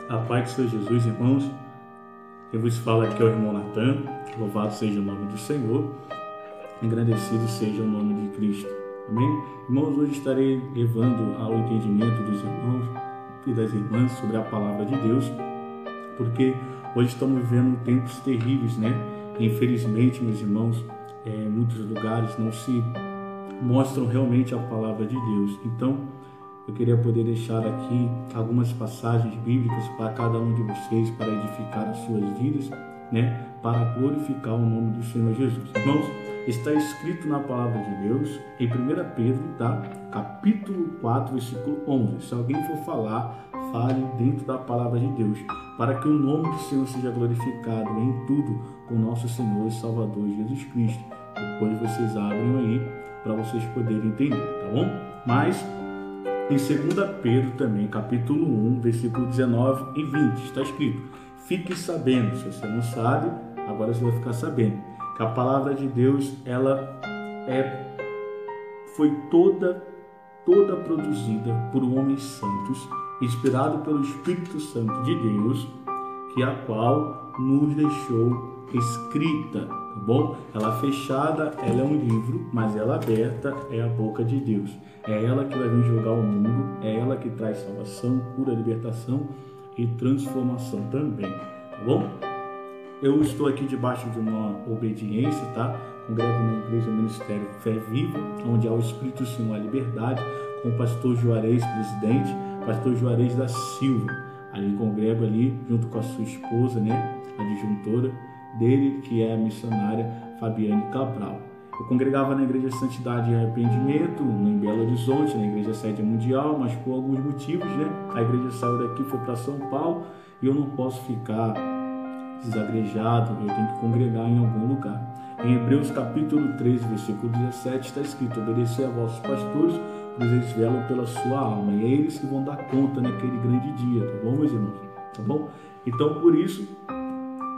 A paz do Senhor Jesus, irmãos. Eu vos falo aqui é o irmão Natan. Louvado seja o nome do Senhor. Engrandecido seja o nome de Cristo. Amém? Irmãos, hoje estarei levando ao entendimento dos irmãos e das irmãs sobre a palavra de Deus, porque hoje estamos vivendo tempos terríveis, né? Infelizmente, meus irmãos, em muitos lugares não se mostram realmente a palavra de Deus. Então, eu queria poder deixar aqui algumas passagens bíblicas para cada um de vocês, para edificar as suas vidas, né? Para glorificar o nome do Senhor Jesus. Irmãos, está escrito na palavra de Deus, em 1 Pedro, tá? Capítulo 4, versículo 11. Se alguém for falar, fale dentro da palavra de Deus, para que o nome do Senhor seja glorificado em tudo com nosso Senhor e Salvador Jesus Cristo. Depois vocês abrem aí para vocês poderem entender, tá bom? Mas em 2 Pedro também, capítulo 1, versículo 19 e 20, está escrito: fique sabendo, se você não sabe, agora você vai ficar sabendo, que a palavra de Deus, ela foi toda produzida por homens santos, inspirado pelo Espírito Santo de Deus, que a qual nos deixou escrita, tá bom? Ela fechada, ela é um livro, mas ela aberta é a boca de Deus. É ela que vai vir julgar o mundo, é ela que traz salvação, cura, libertação e transformação também, tá bom? Eu estou aqui debaixo de uma obediência, tá? Congrego na Igreja Ministério Fé Viva, onde há o Espírito Senhor, a liberdade, com o pastor Juarez, presidente, pastor Juarez da Silva. Ali congrego ali, junto com a sua esposa, né? A adjuntora dele, que é a missionária Fabiane Cabral. Eu congregava na Igreja Santidade e Arrependimento, em Belo Horizonte, na Igreja Sede Mundial, mas por alguns motivos, né? A igreja saiu daqui, foi para São Paulo, e eu não posso ficar desagrejado, eu tenho que congregar em algum lugar. Em Hebreus capítulo 13, versículo 17, está escrito: obedecer a vossos pastores, pois eles velam pela sua alma, e é eles que vão dar conta naquele grande dia, tá bom, meus irmãos? Tá bom? Então, por isso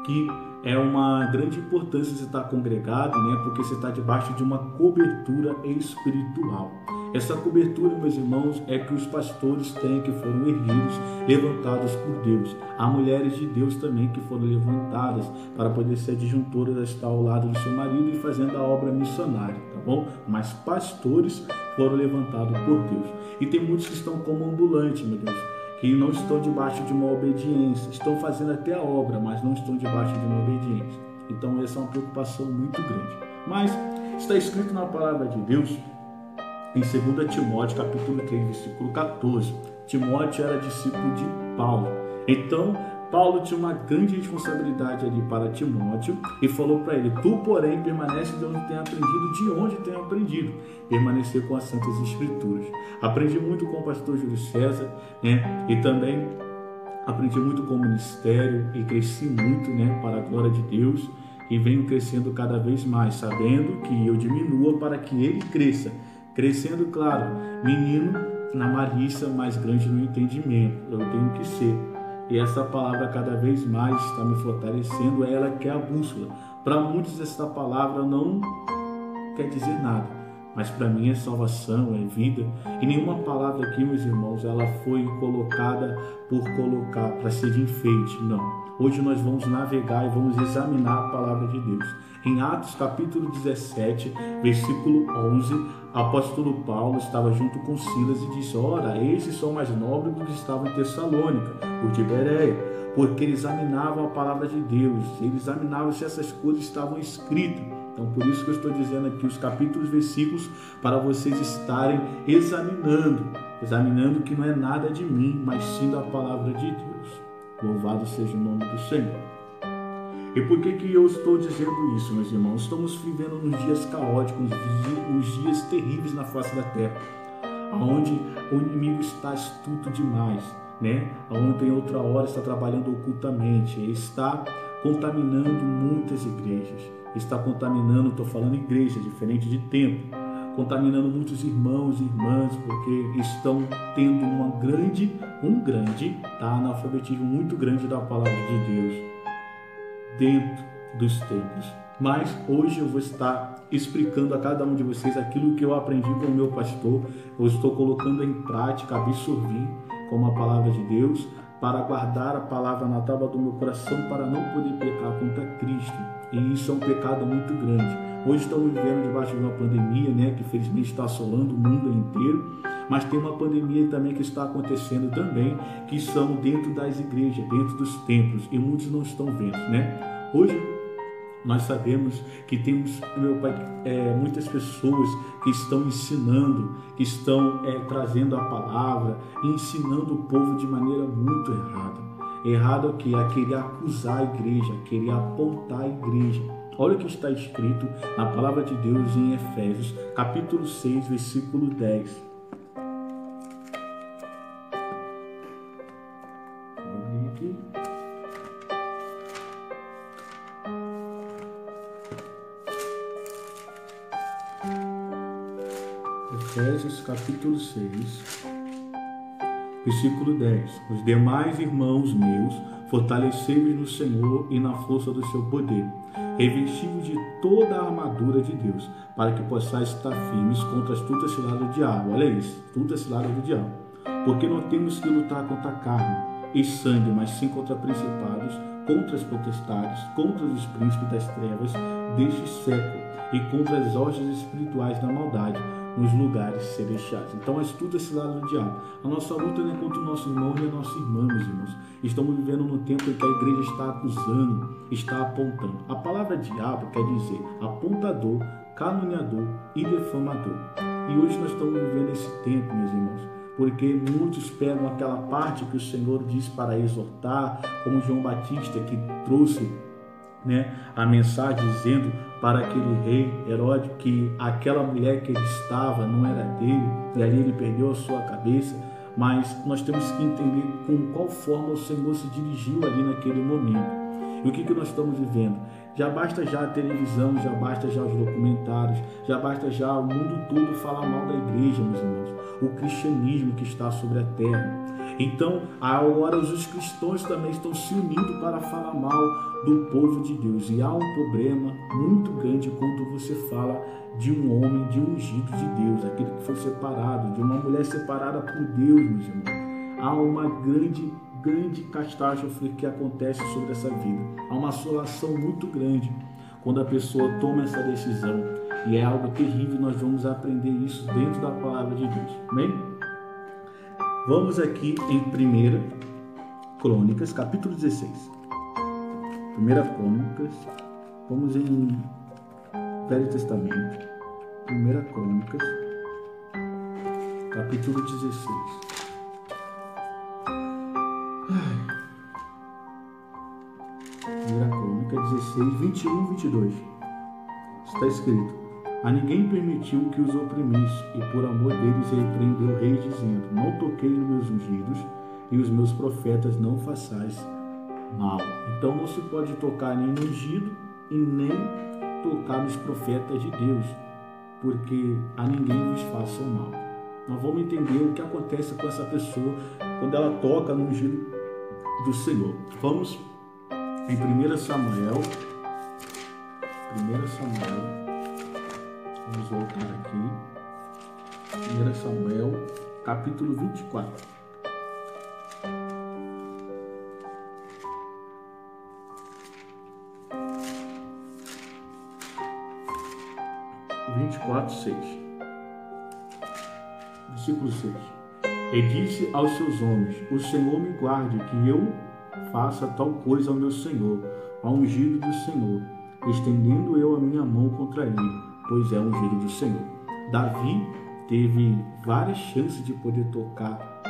que é uma grande importância você estar congregado, né? Porque você está debaixo de uma cobertura espiritual. Essa cobertura, meus irmãos, é que os pastores têm, que foram erguidos, levantados por Deus. Há mulheres de Deus também que foram levantadas para poder ser adjuntoras, estar ao lado do seu marido e fazendo a obra missionária, tá bom? Mas pastores foram levantados por Deus. E tem muitos que estão como ambulantes, meu Deus, que não estão debaixo de uma obediência, estão fazendo até a obra, mas não estão debaixo de uma obediência. Então essa é uma preocupação muito grande. Mas está escrito na palavra de Deus, em 2 Timóteo, capítulo 3, versículo 14. Timóteo era discípulo de Paulo. Então, Paulo tinha uma grande responsabilidade ali para Timóteo e falou para ele: tu, porém, permanece de onde tem aprendido, permanecer com as Santas Escrituras. Aprendi muito com o pastor Júlio César, né? E também aprendi muito com o ministério e cresci muito, né? Para a glória de Deus, e venho crescendo cada vez mais, sabendo que eu diminua para que ele cresça. Crescendo, claro, menino na malícia, mais grande no entendimento. Eu tenho que ser. E essa palavra cada vez mais está me fortalecendo, é ela que é a bússola. Para muitos essa palavra não quer dizer nada, mas para mim é salvação, é vida. E nenhuma palavra aqui, meus irmãos, ela foi colocada por colocar, para ser de enfeite, não. Hoje nós vamos navegar e vamos examinar a palavra de Deus. Em Atos capítulo 17, versículo 11, o apóstolo Paulo estava junto com Silas e disse: ora, esses são mais nobres do que estavam em Tessalônica, por de Bereia, porque eles examinavam a palavra de Deus, eles examinavam se essas coisas estavam escritas. Então, por isso que eu estou dizendo aqui os capítulos, versículos, para vocês estarem examinando que não é nada de mim, mas sim da palavra de Deus. Louvado seja o nome do Senhor. E por que eu estou dizendo isso, meus irmãos? Estamos vivendo nos dias caóticos, nos dias terríveis na face da terra, onde o inimigo está astuto demais, né? Onde em outra hora está trabalhando ocultamente, está contaminando muitas igrejas, está contaminando, estou falando igreja, diferente de templo, contaminando muitos irmãos e irmãs, porque estão tendo um grande analfabetismo muito grande da palavra de Deus dentro dos templos. Mas hoje eu vou estar explicando a cada um de vocês aquilo que eu aprendi com o meu pastor. Eu estou colocando em prática, absorvi como a palavra de Deus, para guardar a palavra na tábua do meu coração, para não poder pecar contra Cristo. E isso é um pecado muito grande. Hoje estamos vivendo debaixo de uma pandemia, né, que felizmente está assolando o mundo inteiro, mas tem uma pandemia também que está acontecendo também, que são dentro das igrejas, dentro dos templos, e muitos não estão vendo, né? Hoje nós sabemos que temos, meu Pai, muitas pessoas que estão ensinando, que estão trazendo a palavra, ensinando o povo de maneira muito errada. Errado o que? É querer acusar a igreja, querer apontar a igreja. Olha o que está escrito na palavra de Deus em Efésios, capítulo 6, versículo 10. Vou abrir aqui. Efésios, capítulo 6, versículo 10. Os demais irmãos meus, fortalecei-vos no Senhor e na força do seu poder, revesti-vos de toda a armadura de Deus, para que possais estar firmes contra as astutas ciladas do diabo. Olha isso, astutas ciladas do diabo. Porque não temos que lutar contra carne e sangue, mas sim contra principados, contra as potestades, contra os príncipes das trevas deste século e contra as hostes espirituais da maldade nos lugares celestiais. Então, a astuta cilada do diabo. A nossa luta não é contra o nosso irmão e a nossa irmã, meus irmãos. Estamos vivendo no tempo em que a igreja está acusando, está apontando. A palavra diabo quer dizer apontador, caluniador e defamador. E hoje nós estamos vivendo esse tempo, meus irmãos, porque muitos pegam aquela parte que o Senhor diz para exortar, como João Batista, que trouxe, né, a mensagem dizendo para aquele rei Herodes que aquela mulher que ele estava não era dele, e ali ele perdeu a sua cabeça. Mas nós temos que entender com qual forma o Senhor se dirigiu ali naquele momento. E o que nós estamos vivendo? Já basta já a televisão, já basta já os documentários, já basta já o mundo todo falar mal da igreja, meus irmãos. O cristianismo que está sobre a terra. Então, agora os cristãos também estão se unindo para falar mal do povo de Deus. E há um problema muito grande quando você fala de um homem, de um ungido de Deus, aquele que foi separado, de uma mulher separada por Deus, meus irmãos. Há uma grande catástrofe que acontece sobre essa vida. Há uma assolação muito grande quando a pessoa toma essa decisão. E é algo terrível, nós vamos aprender isso dentro da palavra de Deus. Amém? Vamos aqui em 1 Crônicas, capítulo 16. 1 Crônicas, vamos em Velho Testamento. 1 Crônicas, capítulo 16. 1 Crônica 16, 21 e 22. Está escrito: a ninguém permitiu que os oprimisse, e por amor deles repreendeu o rei, dizendo: não toquei nos meus ungidos, e os meus profetas não façais mal. Então não se pode tocar nem no ungido, e nem tocar nos profetas de Deus, porque a ninguém vos façam mal. Nós vamos entender o que acontece com essa pessoa quando ela toca no ungido do Senhor. Vamos em 1 Samuel. 1 Samuel. Vamos voltar aqui. 1 Samuel, capítulo 24. 24, 6. Versículo 6. E disse aos seus homens: o Senhor me guarde, que eu faça tal coisa ao meu Senhor, ao ungido do Senhor, estendendo eu a minha mão contra ele, pois é ungido do Senhor. Davi teve várias chances de poder tocar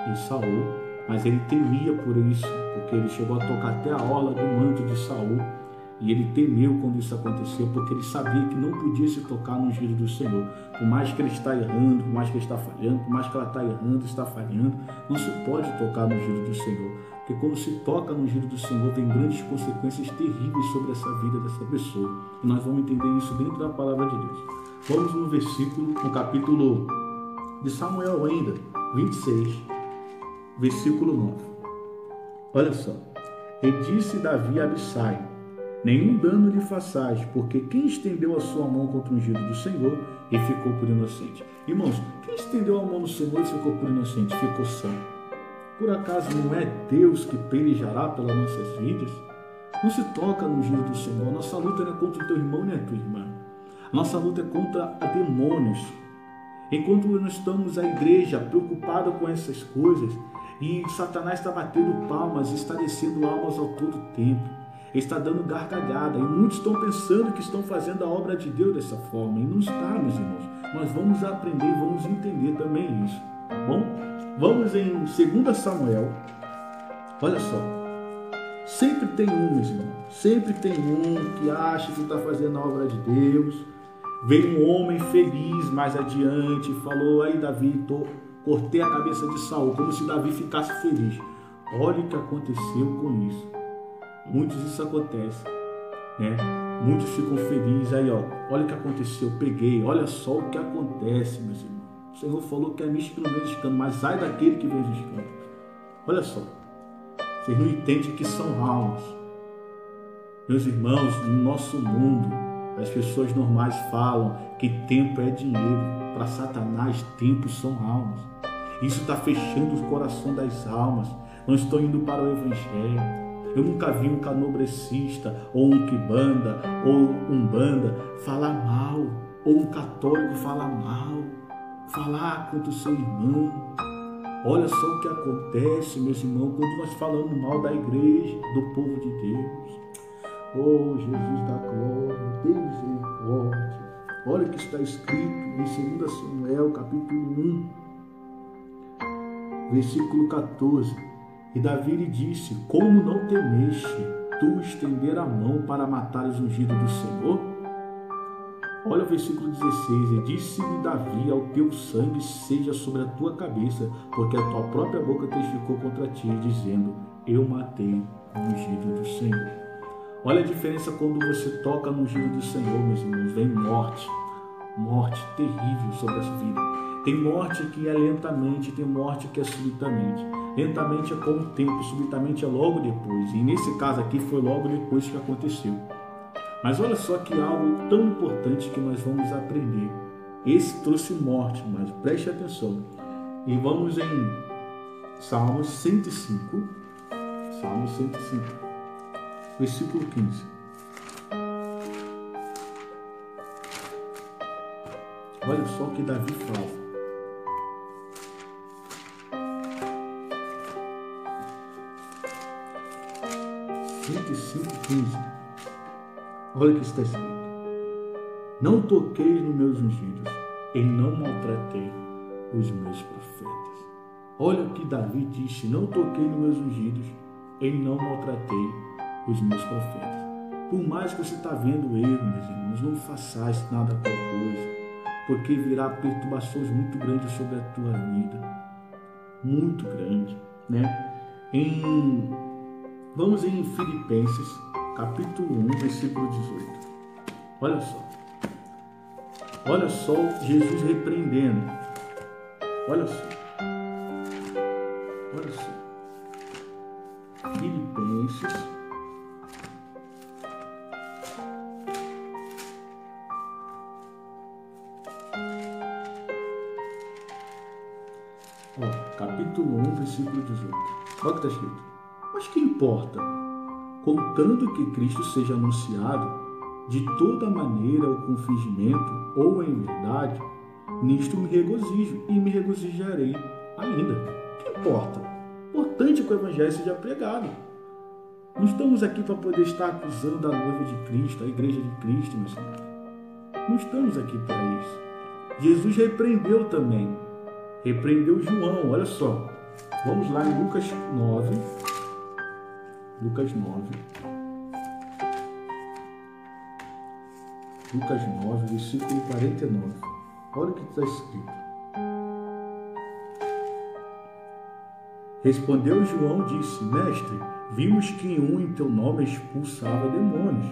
em Saul, mas ele temia por isso, porque ele chegou a tocar até a orla do manto de Saul, e ele temeu quando isso aconteceu, porque ele sabia que não podia se tocar no ungido do Senhor. Por mais que ele está errando, por mais que ele está falhando, por mais que ela está errando, está falhando, não se pode tocar no ungido do Senhor. Porque quando se toca no ungido do Senhor, tem grandes consequências terríveis sobre essa vida dessa pessoa. E nós vamos entender isso dentro da palavra de Deus. Vamos no versículo, no capítulo de Samuel ainda, 26, versículo 9. Olha só. E disse Davi a Abissai: nenhum dano lhe façais, porque quem estendeu a sua mão contra o ungido do Senhor e ficou por inocente. Irmãos, quem estendeu a mão no Senhor e ficou por inocente, ficou são. Por acaso não é Deus que pelejará pelas nossas vidas? Não se toca no ungido do Senhor. Nossa luta não é contra o teu irmão nem a tua irmã. Nossa luta é contra demônios. Enquanto nós estamos, a igreja, preocupada com essas coisas, e Satanás está batendo palmas, está descendo almas ao todo tempo, está dando gargalhada, e muitos estão pensando que estão fazendo a obra de Deus dessa forma, e não está, meus irmãos. Nós vamos aprender, vamos entender também isso, tá bom? Vamos em 2 Samuel, olha só, sempre tem um, meus irmãos, sempre tem um que acha que está fazendo a obra de Deus. Veio um homem feliz mais adiante e falou: aí Davi, cortei a cabeça de Saul, como se Davi ficasse feliz. Olha o que aconteceu com isso. Muitos isso acontece, né? Muitos ficam felizes, aí olha o que aconteceu, peguei, olha só o que acontece, meus irmãos. O Senhor falou que é místico no meio dos campos, mas ai daquele que vem dos campos. Olha só, vocês não entendem que são almas. Meus irmãos, no nosso mundo, as pessoas normais falam que tempo é dinheiro. Para Satanás, tempo são almas. Isso está fechando o coração das almas. Não estão indo para o Evangelho. Eu nunca vi um canobrecista, ou um quibanda, ou um banda falar mal, ou um católico falar mal, falar contra o seu irmão. Olha só o que acontece, meus irmãos, quando nós falamos mal da igreja, do povo de Deus. Oh, Jesus da glória, tem misericórdia. Olha o que está escrito em 2 Samuel, capítulo 1, versículo 14. E Davi lhe disse: como não temeste tu estender a mão para matar os ungidos do Senhor? Olha o versículo 16. E disse-lhe Davi: ao teu sangue seja sobre a tua cabeça, porque a tua própria boca testificou contra ti, dizendo: eu matei o ungido do Senhor. Olha a diferença quando você toca no ungido do Senhor, meus irmãos. Vem morte terrível sobre a sua vida. Tem morte que é lentamente, tem morte que é subitamente. Lentamente é com o tempo, subitamente é logo depois. E nesse caso aqui foi logo depois que aconteceu. Mas olha só que algo tão importante que nós vamos aprender. Esse trouxe morte, mas preste atenção. E vamos em Salmos 105. Salmos 105. Versículo 15. Olha só o que Davi fala. Olha o que está escrito. Não toquei nos meus ungidos, e não maltratei os meus profetas. Olha o que Davi disse: não toquei nos meus ungidos, e não maltratei os meus profetas. Por mais que você está vendo erro, meus irmãos, não façais nada tal coisa, porque virá perturbações muito grandes sobre a tua vida, muito grande, né? Vamos em Filipenses, capítulo 1, versículo 18. Olha só Jesus repreendendo. Olha só. Filipenses, capítulo 1, versículo 18. Olha o que está escrito. Mas que importa? Contanto que Cristo seja anunciado de toda maneira ou com fingimento ou em verdade, nisto me regozijo e me regozijarei ainda. Que importa? Importante que o Evangelho seja pregado. Não estamos aqui para poder estar acusando a noiva de Cristo, a igreja de Cristo, meus irmãos. Não estamos aqui para isso. Jesus repreendeu também. Repreendeu João, olha só. Vamos lá em Lucas 9. Lucas 9, versículo 49. Olha o que está escrito. Respondeu João e disse: mestre, vimos que um em teu nome expulsava demônios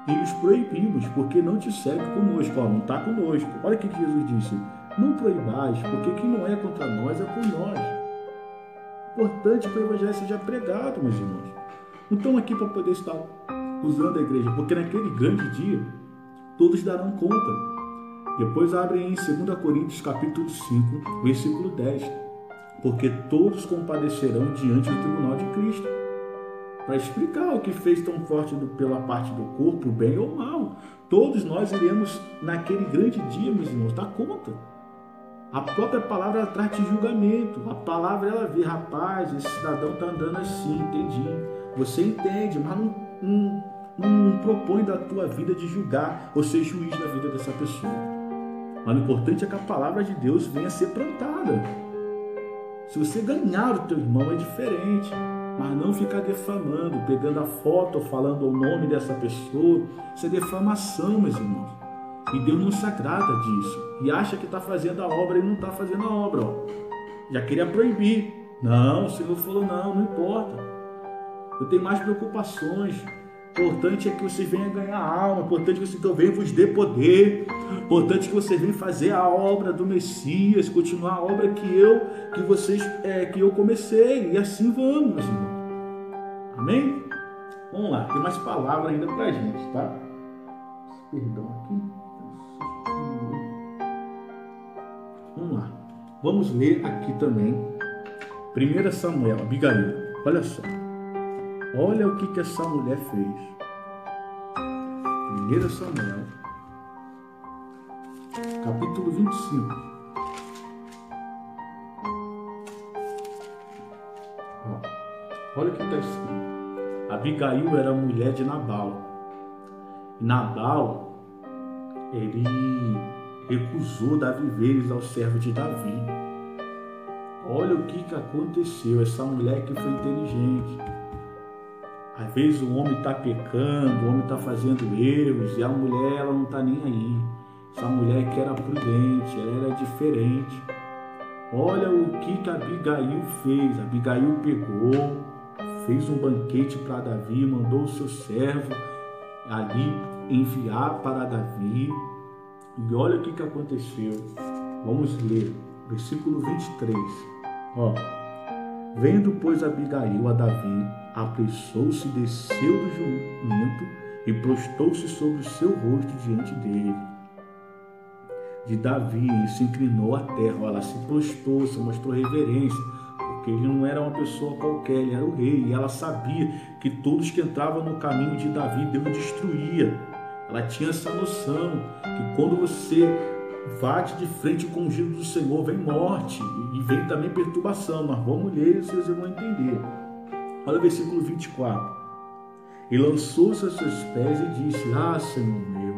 e os proibimos, porque não te segue conosco. Não está conosco. Olha o que Jesus disse: não proibais, porque quem não é contra nós é por nós. Importante que o Evangelho seja pregado, meus irmãos. Não estamos aqui para poder estar usando a igreja, porque naquele grande dia todos darão conta. Depois abrem em 2 Coríntios capítulo 5, versículo 10. porque todos compadecerão diante do tribunal de Cristo. Para explicar o que fez tão forte pela parte do corpo, bem ou mal. Todos nós iremos naquele grande dia, meus irmãos, dar conta. A própria palavra ela traz de julgamento. A palavra ela vê, rapaz, esse cidadão está andando assim, entendi. Você entende, mas não propõe da tua vida de julgar ou ser juiz da vida dessa pessoa. Mas o importante é que a palavra de Deus venha a ser plantada. Se você ganhar o teu irmão é diferente, mas não ficar defamando, pegando a foto, falando o nome dessa pessoa. Isso é defamação, meus irmãos. E Deus não se agrada disso. E acha que está fazendo a obra e não está fazendo a obra. Ó. Já queria proibir. Não, o Senhor falou não importa. Eu tenho mais preocupações. O importante é que você venha ganhar alma. O importante é que eu venha vos dê poder. O importante é que você venha fazer a obra do Messias, continuar a obra que eu comecei. E assim vamos, meus irmãos. Amém? Vamos lá, tem mais palavras ainda pra gente, tá? Perdão aqui. Vamos lá. Vamos ler aqui também 1 Samuel, Abigail. Olha só. Olha o que essa mulher fez. 1 Samuel, capítulo 25. Olha o que está escrito. Abigail era mulher de Nabal. Nabal, ele recusou dar víveres ao servo de Davi. Olha o que aconteceu. Essa mulher que foi inteligente. Às vezes o homem está pecando, o homem está fazendo erros e a mulher ela não está nem aí. Essa mulher que era prudente, ela era diferente. Olha o que Abigail fez. Abigail pegou, fez um banquete para Davi, mandou o seu servo ali enviar para Davi. E olha o que aconteceu. Vamos ler, versículo 23. Ó. Vendo, pois, Abigail a Davi, apressou-se, desceu do jumento e prostou-se sobre o seu rosto diante dele. De Davi, e se inclinou à terra. Ela se prostou, se mostrou reverência, porque ele não era uma pessoa qualquer, ele era o rei. E ela sabia que todos que entravam no caminho de Davi, Deus destruía. Ela tinha essa noção que quando você bate de frente com o ungido do Senhor, vem morte e vem também perturbação. Mas vamos ler e vocês vão entender. Olha o versículo 24. E lançou-se a seus pés e disse: Ah, Senhor meu,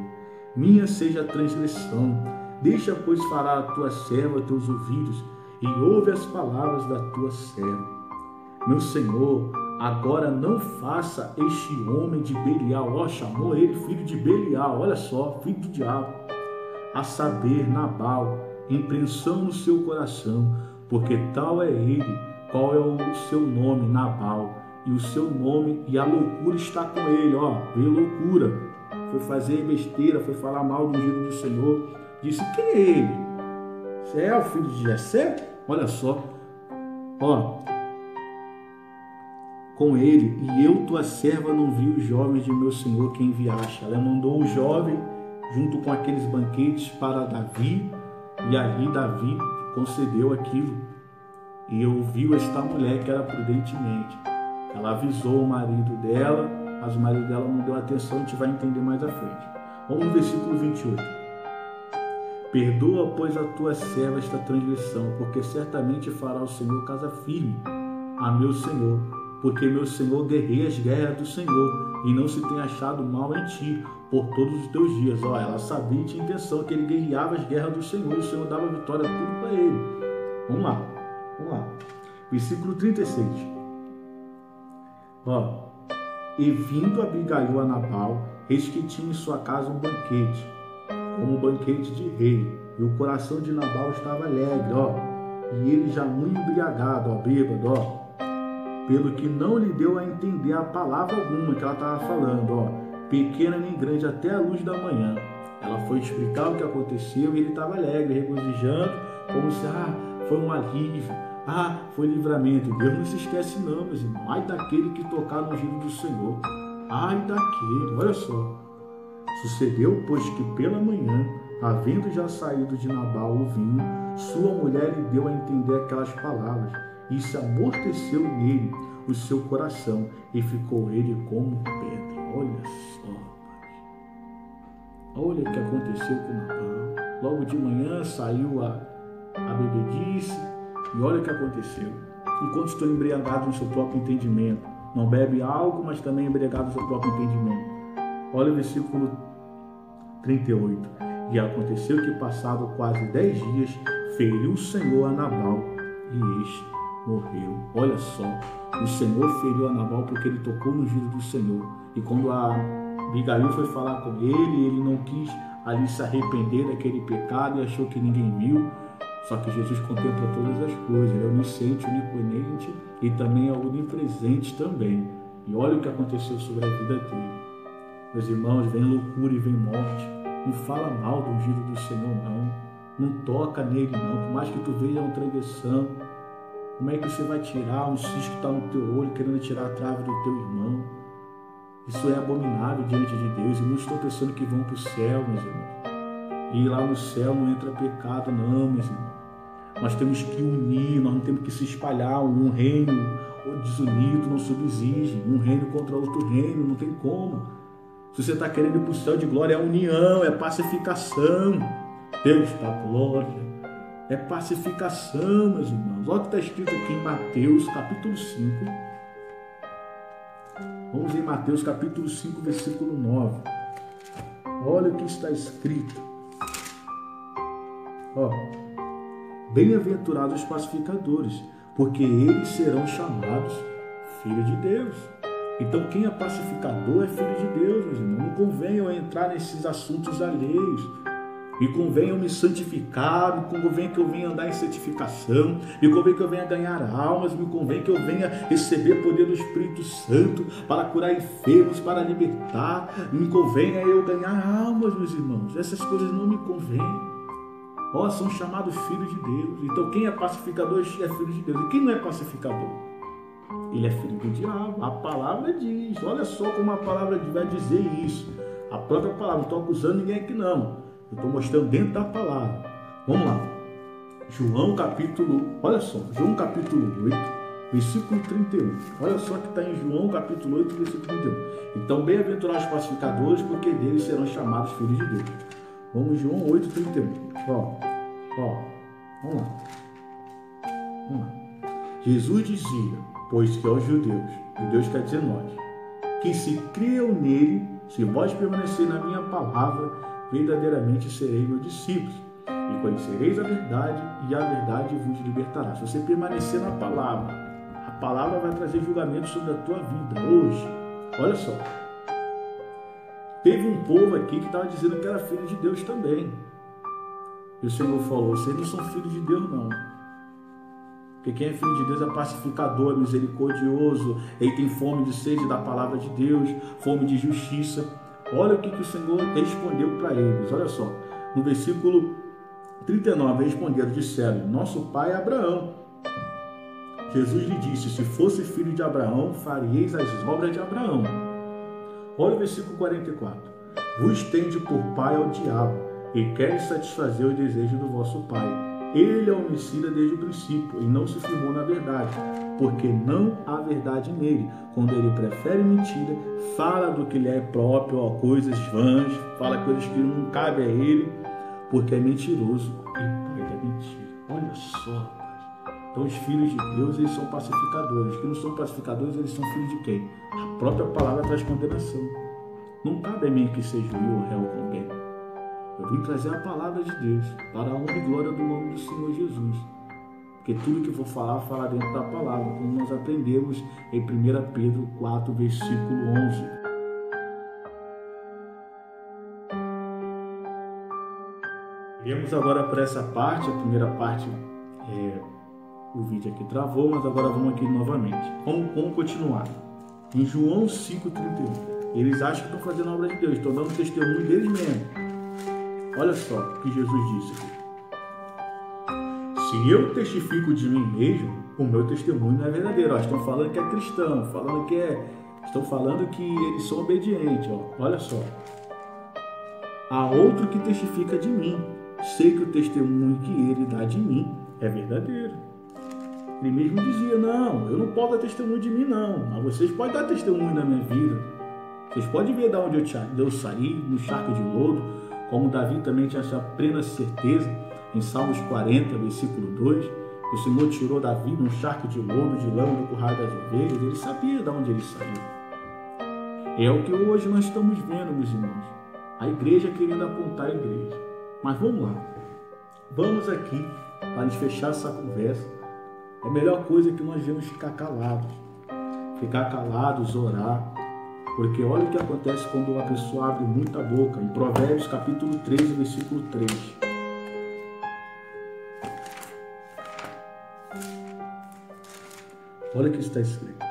minha seja a transgressão. Deixa, pois, falar a tua serva teus ouvidos e ouve as palavras da tua serva. Meu Senhor, agora não faça este homem de Belial. Ó, chamou ele filho de Belial. Olha só, filho do diabo. A saber, Nabal, impressão no seu coração, porque tal é ele. Qual é o seu nome? Nabal. E o seu nome, e a loucura está com ele. Ó, veio loucura. Foi fazer besteira, foi falar mal do ungido do Senhor. Disse: quem é ele? Você é o filho de Jessé? Olha só. Ó. Com ele, e eu, tua serva, não vi os jovens de meu senhor que enviaste. Ela mandou o jovem junto com aqueles banquetes para Davi, e ali Davi concedeu aquilo. E ouviu esta mulher que era prudentemente. Ela avisou o marido dela, mas o marido dela não deu atenção, a gente vai entender mais à frente. Vamos no versículo 28. Perdoa, pois, a tua serva esta transgressão, porque certamente fará o Senhor casa firme a meu Senhor, porque meu Senhor guerreia as guerras do Senhor, e não se tem achado mal em ti por todos os teus dias. Ó, ela sabia e tinha intenção que ele guerreava as guerras do Senhor, e o Senhor dava vitória tudo para ele. Vamos lá. Versículo 36. Ó. E vindo Abigail a Nabal, eis que tinha em sua casa um banquete, como um banquete de rei, e o coração de Nabal estava alegre, ó, e ele já muito embriagado, ó, bêbado, ó, pelo que não lhe deu a entender a palavra alguma que ela estava falando, ó, pequena nem grande, até a luz da manhã. Ela foi explicar o que aconteceu e ele estava alegre, regozijando, como se, foi um alívio, foi livramento. Deus não se esquece não, meus irmãos. Ai daquele que tocar no ungido do Senhor. Ai daquele, olha só. Sucedeu, pois, que pela manhã havendo já saído de Nabal o vinho, sua mulher lhe deu a entender aquelas palavras, e se amorteceu nele o seu coração, e ficou ele como pedra. Olha só, olha o que aconteceu com Nabal. Logo de manhã saiu a bebedice, e olha o que aconteceu. Enquanto estou embriagado no seu próprio entendimento, não bebe álcool, mas também embriagado no seu próprio entendimento. Olha o versículo 38. E aconteceu que, passado quase 10 dias, feriu o Senhor a Nabal, e este morreu. Olha só, o Senhor feriu a Nabal porque ele tocou no ungido do Senhor. E quando a Abigail foi falar com ele não quis ali se arrepender daquele pecado e achou que ninguém viu. Só que Jesus contempla todas as coisas, ele é onisciente, oniponente e também é onipresente também. E olha o que aconteceu sobre a vida dele. Meus irmãos, vem loucura e vem morte. Não fala mal do ungido do Senhor, não. Não toca nele, não. Por mais que tu veja uma transgressão, como é que você vai tirar um cisco que está no teu olho, querendo tirar a trave do teu irmão? Isso é abominável diante de Deus. E muitos estão pensando que vão para o céu, meus irmãos. E lá no céu não entra pecado, não, meus irmãos. Nós temos que unir, nós não temos que se espalhar. Um reino desunido não subsiste. Um reino contra outro reino, não tem como. Se você está querendo ir para o céu de glória, é união, é pacificação. Deus da glória, é pacificação, meus irmãos. Olha o que está escrito aqui em Mateus, capítulo 5. Vamos em Mateus, capítulo 5, versículo 9. Olha o que está escrito. Bem-aventurados os pacificadores, porque eles serão chamados filhos de Deus. Então, quem é pacificador é filho de Deus, meus irmãos. Não convém eu entrar nesses assuntos alheios. Me convém eu me santificar, me convém que eu venha andar em santificação, me convém que eu venha ganhar almas, me convém que eu venha receber poder do Espírito Santo para curar enfermos, para libertar. Me convém eu ganhar almas, meus irmãos. Essas coisas não me convêm. São chamados filhos de Deus. Então, quem é pacificador é filho de Deus. E quem não é pacificador? Ele é filho do diabo. A palavra diz. Olha só como a palavra vai dizer isso. A própria palavra. Não estou acusando ninguém aqui, não. Eu estou mostrando dentro da palavra. Vamos lá. João capítulo 8, versículo 31. Olha só que está em João capítulo 8, versículo 31. Então, bem-aventurados os pacificadores, porque deles serão chamados filhos de Deus. Vamos, João 8, 31. Vamos lá. Jesus dizia, pois que aos judeus quer dizer nós, que se criam nele, se vós permanecer na minha palavra, verdadeiramente sereis meus discípulos, e conhecereis a verdade, e a verdade vos libertará. Se você permanecer na palavra, a palavra vai trazer julgamento sobre a tua vida hoje. Olha só, teve um povo aqui que estava dizendo que era filho de Deus também, e o Senhor falou, vocês não são filhos de Deus, não. Porque quem é filho de Deus é pacificador, é misericordioso, ele tem fome de sede da palavra de Deus, fome de justiça. Olha o que o Senhor respondeu para eles. Olha só, no versículo 39, responderam, disseram, nosso pai é Abraão. Jesus lhe disse, se fosse filho de Abraão, faríeis as obras de Abraão. Olha o versículo 44. Vos tende por pai ao diabo, e queres satisfazer os desejos do vosso pai. Ele é homicida desde o princípio, e não se firmou na verdade, porque não há verdade nele. Quando ele prefere mentira, fala do que lhe é próprio, coisas vãs, fala coisas que não cabem a ele, porque é mentiroso e pai da mentira. Olha só, rapaz. Então os filhos de Deus, eles são pacificadores. Os que não são pacificadores, eles são filhos de quem? A própria palavra traz condenação. Não cabe a mim que seja eu ou réu com alguém. Eu vim trazer a palavra de Deus para a honra e glória do nome do Senhor Jesus. Porque tudo que for falar dentro da palavra, como nós aprendemos em 1 Pedro 4, versículo 11. Vemos agora para essa parte, a primeira parte, o vídeo aqui travou, mas agora vamos aqui novamente. Vamos continuar. Em João 5,31. Eles acham que estão fazendo a obra de Deus, estão dando testemunho deles mesmos. Olha só o que Jesus disse aqui. Se eu testifico de mim mesmo, o meu testemunho não é verdadeiro. Estão falando que é cristão, estão falando que eles são obedientes. Olha só. há outro que testifica de mim. Sei que o testemunho que ele dá de mim é verdadeiro. Ele mesmo dizia, não, eu não posso dar testemunho de mim não, mas vocês podem dar testemunho da minha vida. Vocês podem ver de onde eu saí, no charco de lodo, como Davi também tinha essa plena certeza, em Salmos 40, versículo 2, o Senhor tirou Davi num charco de lodo, de lama do curral das ovelhas, ele sabia de onde ele saiu. É o que hoje nós estamos vendo, meus irmãos, a igreja querendo apontar a igreja. Mas vamos lá, vamos aqui, para nos fechar essa conversa, a melhor coisa é que nós devemos ficar calados, orar, porque olha o que acontece quando uma pessoa abre muita boca, em Provérbios capítulo 13, versículo 3. Olha o que está escrito.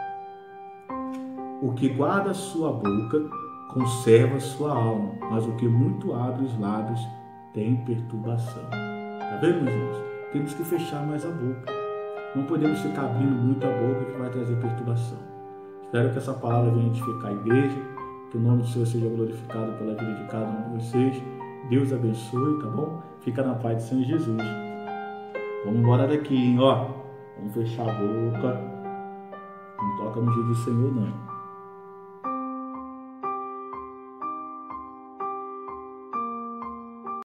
O que guarda a sua boca, conserva a sua alma, mas o que muito abre os lábios tem perturbação. Está vendo, meus irmãos? Temos que fechar mais a boca. Não podemos ficar abrindo muito a boca que vai trazer perturbação. Espero que essa palavra venha edificar a igreja, que o nome do Senhor seja glorificado pela vida de cada um de vocês. Deus abençoe, tá bom? Fica na paz de Senhor Jesus. Vamos embora daqui, hein? Ó, vamos fechar a boca. Não toca no dia do Senhor, não.